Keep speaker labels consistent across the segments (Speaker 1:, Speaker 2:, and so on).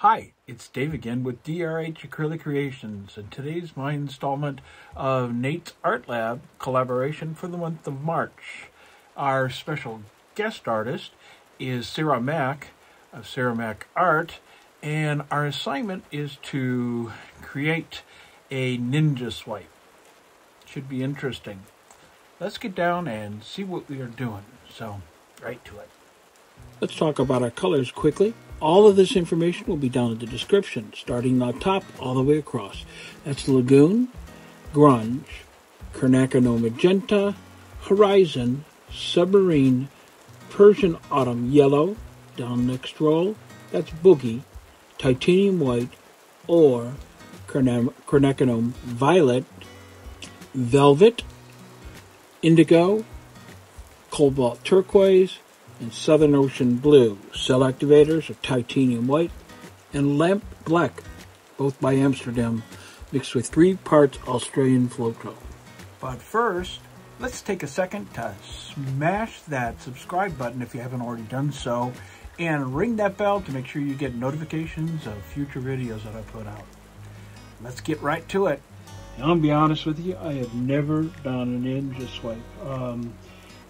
Speaker 1: Hi, it's Dave again with DRH Acrylic Creations, and today's my installment of Nate's Art Lab collaboration for the month of March. Our special guest artist is Sarah Mack of Sarah Mack Art, and our assignment is to create a ninja swipe. Should be interesting. Let's get down and see what we are doing. So, right to it.
Speaker 2: Let's talk about our colors quickly. All of this information will be down in the description, starting on top all the way across. That's Lagoon, Grunge, Carnacano Magenta, Horizon, Submarine, Persian Autumn Yellow, down next row, that's Boogie, Titanium White, or Carnacano Violet, Velvet, Indigo, Cobalt Turquoise, and Southern Ocean Blue. Cell activators are Titanium White and Lamp Black, both by Amsterdam, mixed with 3 parts Australian Floco.
Speaker 1: But first, let's take a second to smash that subscribe button if you haven't already done so, and ring that bell to make sure you get notifications of future videos that I put out. Let's get right to it.
Speaker 2: And I'll be honest with you, I have never done a ninja swipe.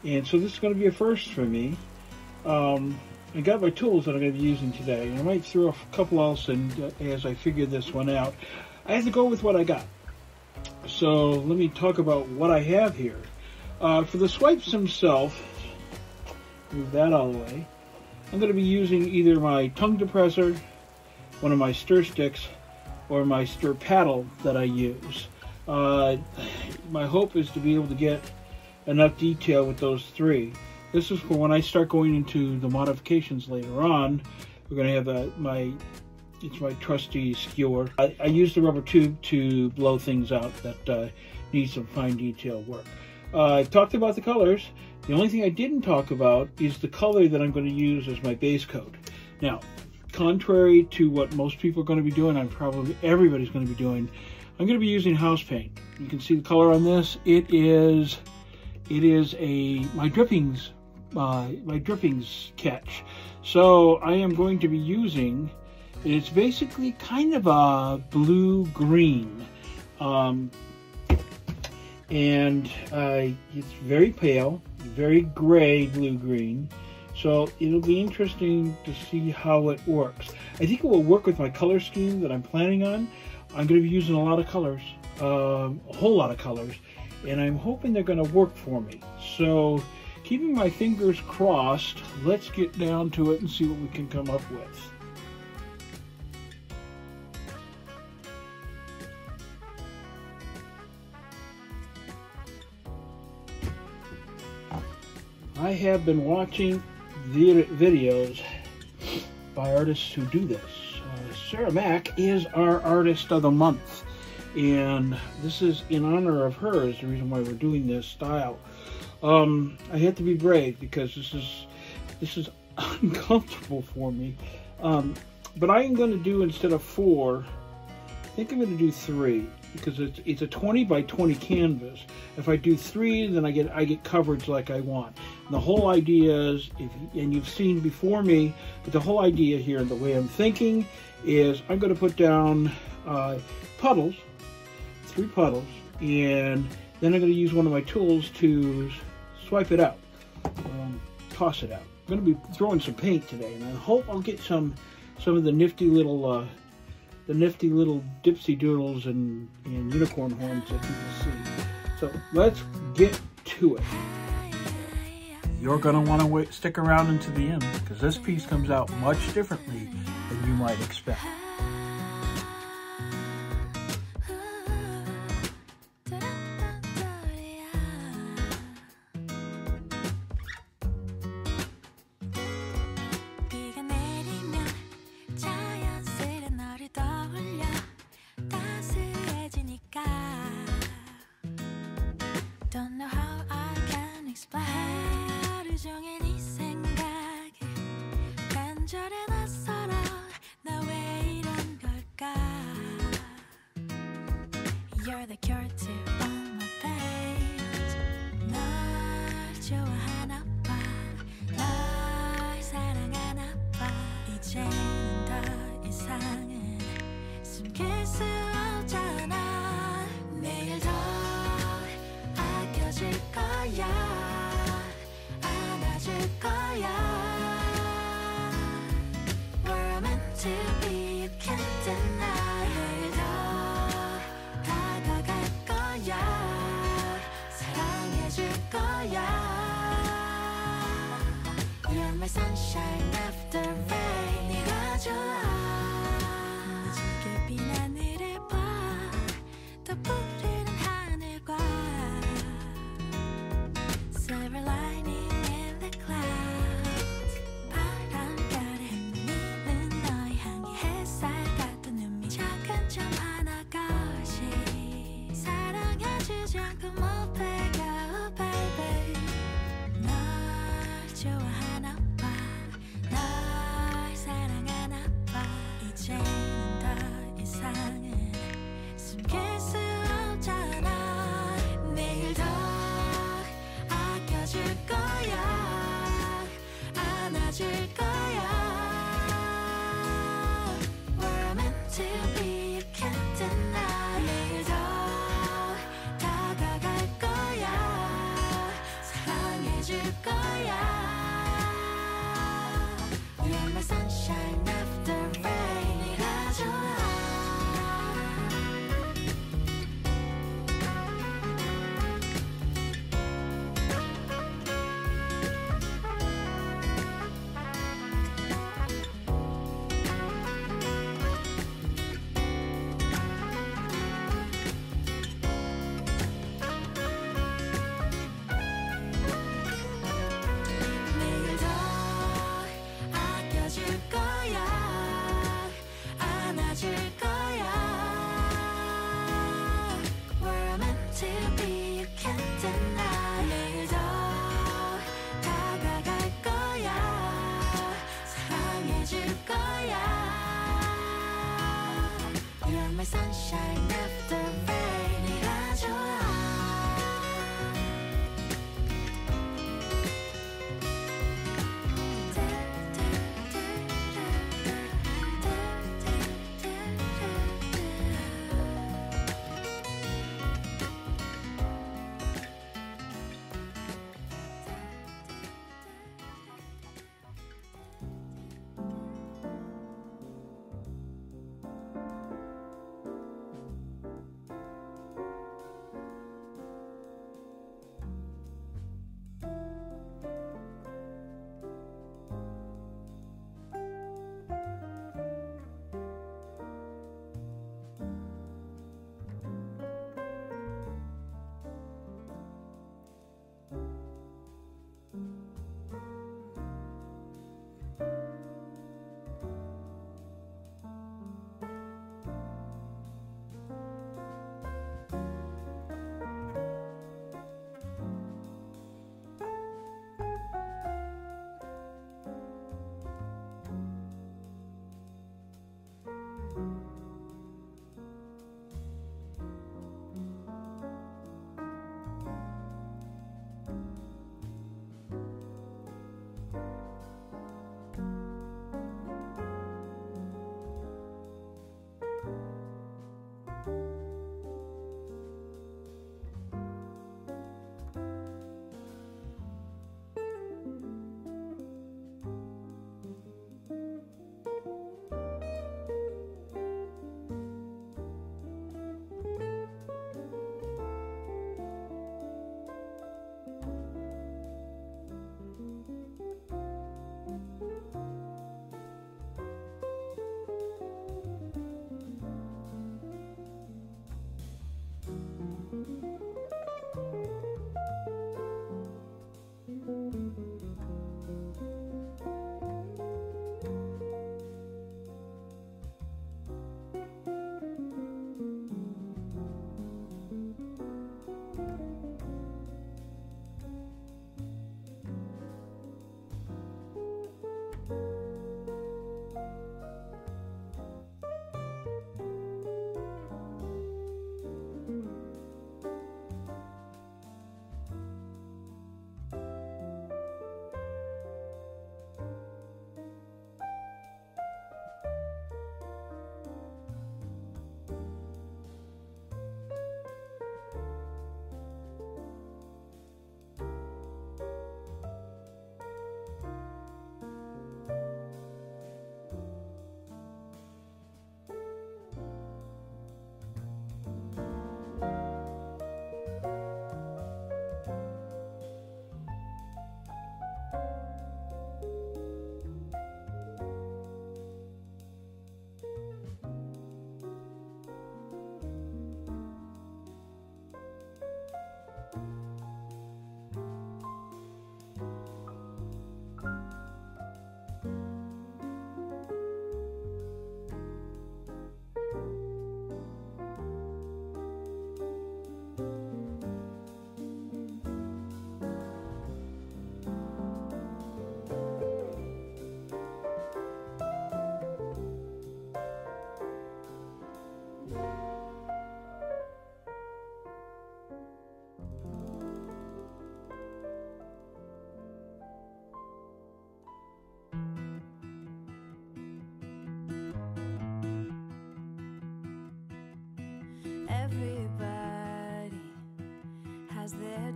Speaker 2: And so this is going to be a first for me. I got my tools that I'm going to be using today. I might throw a couple else in as I figure this one out. I have to go with what I got. So let me talk about what I have here. For the swipes themselves, move that all the way. I'm going to be using either my tongue depressor, one of my stir sticks, or my stir paddle that I use. My hope is to be able to get enough detail with those 3. This is for when I start going into the modifications later on. We're going to have my trusty skewer. I use the rubber tube to blow things out that need some fine detail work. I've talked about the colors. The only thing I didn't talk about is the color that I'm going to use as my base coat. Now, contrary to what most people are going to be doing, everybody's going to be doing, I'm going to be using house paint. You can see the color on this. It is my drippings catch. So I am going to be using, it's basically kind of a blue-green. And it's very pale, very gray blue-green. So it'll be interesting to see how it works. I think it will work with my color scheme that I'm planning on. I'm going to be using a lot of colors, a whole lot of colors, and I'm hoping they're going to work for me. So keeping my fingers crossed, let's get down to it and see what we can come up with. I have been watching videos by artists who do this. Sarah Mack is our artist of the month, and this is in honor of her, is the reason why we're doing this style. I had to be brave because this is uncomfortable for me. But I am going to do, instead of 4, I think I'm going to do 3, because it's a 20 by 20 canvas. If I do 3, then I get coverage like I want. And the whole idea is, and you've seen before me, but the whole idea here, the way I'm thinking, is I'm going to put down puddles, 3 puddles, and then I'm going to use one of my tools to swipe it out, toss it out. I'm going to be throwing some paint today, and I hope I'll get some of the nifty little dipsy doodles and unicorn horns that people see. So let's get to it.
Speaker 1: You're going to want to stick around until the end, because this piece comes out much differently than you might expect.
Speaker 3: Don't know how I can explain. 하루 종일 네 생각에 간절해 낯설어. 나 왜 이런 걸까? You're the cure to all my pains. 널 좋아하나 봐. 널 사랑하나 봐. 이제는 더 이상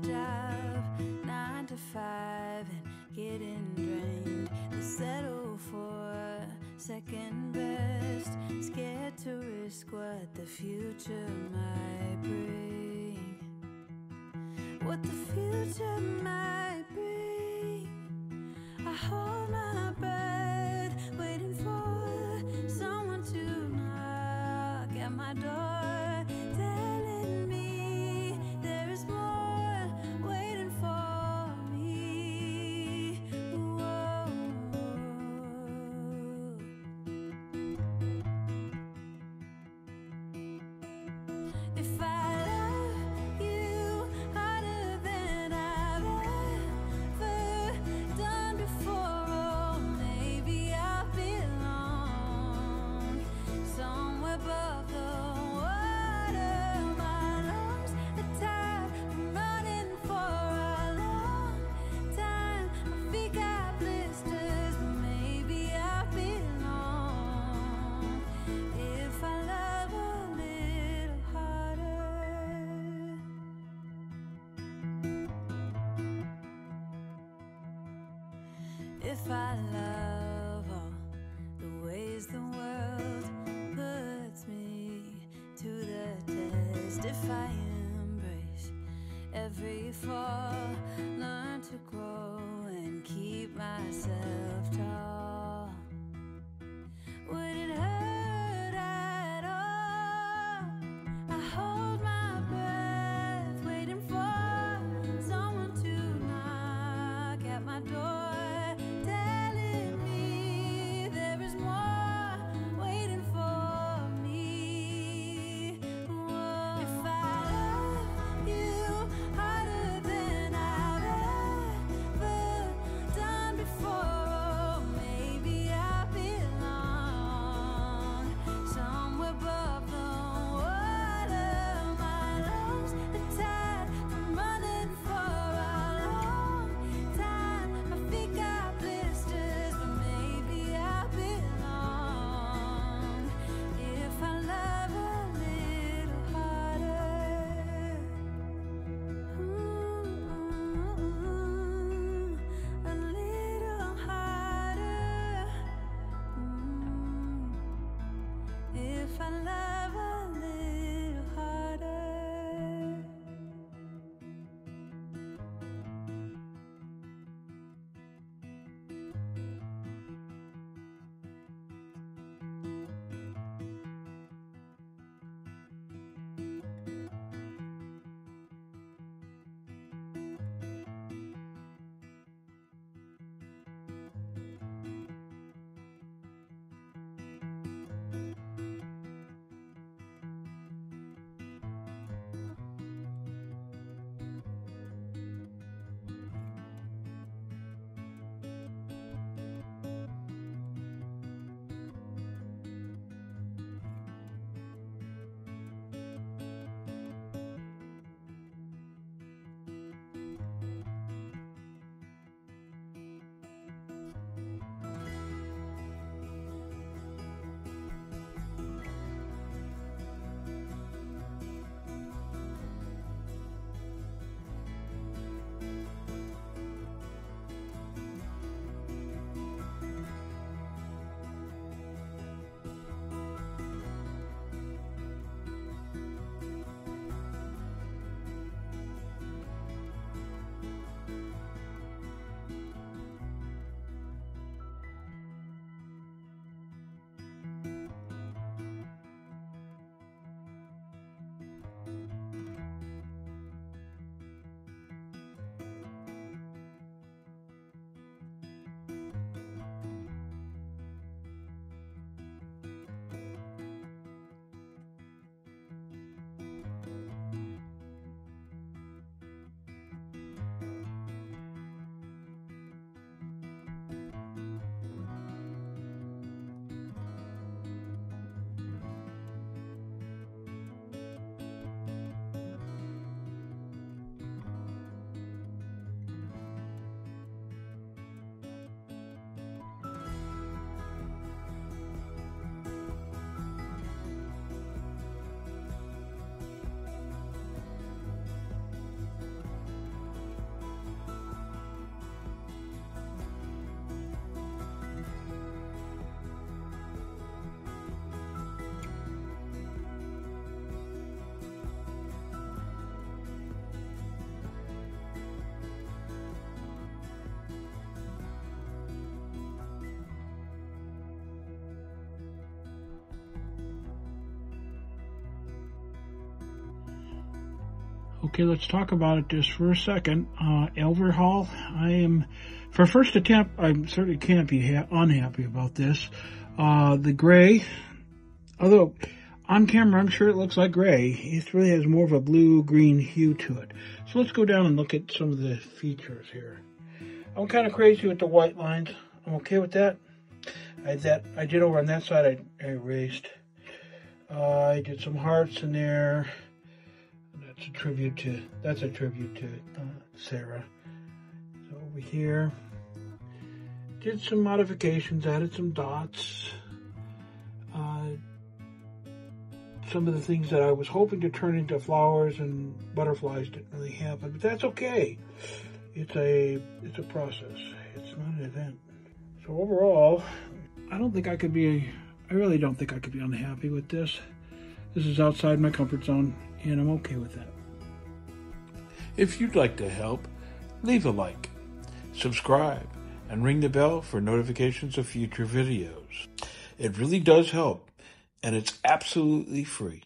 Speaker 3: job, 9 to 5, and getting drained. They settle for second best, scared to risk what the future might bring. What the future might bring. I hold my breath, waiting for someone to knock at my door, telling me there is more waiting for me. Whoa. If I love you harder than I've ever done before, oh, maybe I belong somewhere above the water. My lungs are tired from running for a long time. My feet got blisters, but maybe I belong if I love a little harder. If I love all the ways the world puts me to the test, if I embrace every fall, learn to grow and keep myself tall, would it hurt at all? I hold my breath, waiting for someone to knock at my door, telling me there is more waiting for me. Whoa. If I love you harder than I've ever done before, oh,
Speaker 2: Okay, let's talk about it just for a second. Overhaul, for first attempt, I certainly can't be unhappy about this. The gray, although on camera I'm sure it looks like gray, it really has more of a blue-green hue to it. So let's go down and look at some of the features here. I'm kind of crazy with the white lines. I'm okay with that. I did over on that side, I erased. I did some hearts in there. That's a tribute to Sarah. So over here, did some modifications, added some dots. Some of the things that I was hoping to turn into flowers and butterflies didn't really happen, but that's okay. It's a process. It's not an event. So overall, I really don't think I could be unhappy with this. This is outside my comfort zone, and I'm okay with that.
Speaker 1: If you'd like to help, leave a like, subscribe, and ring the bell for notifications of future videos. It really does help, and it's absolutely free.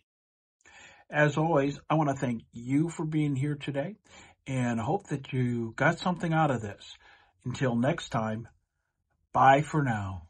Speaker 1: As always, I want to thank you for being here today, and hope that you got something out of this. Until next time, bye for now.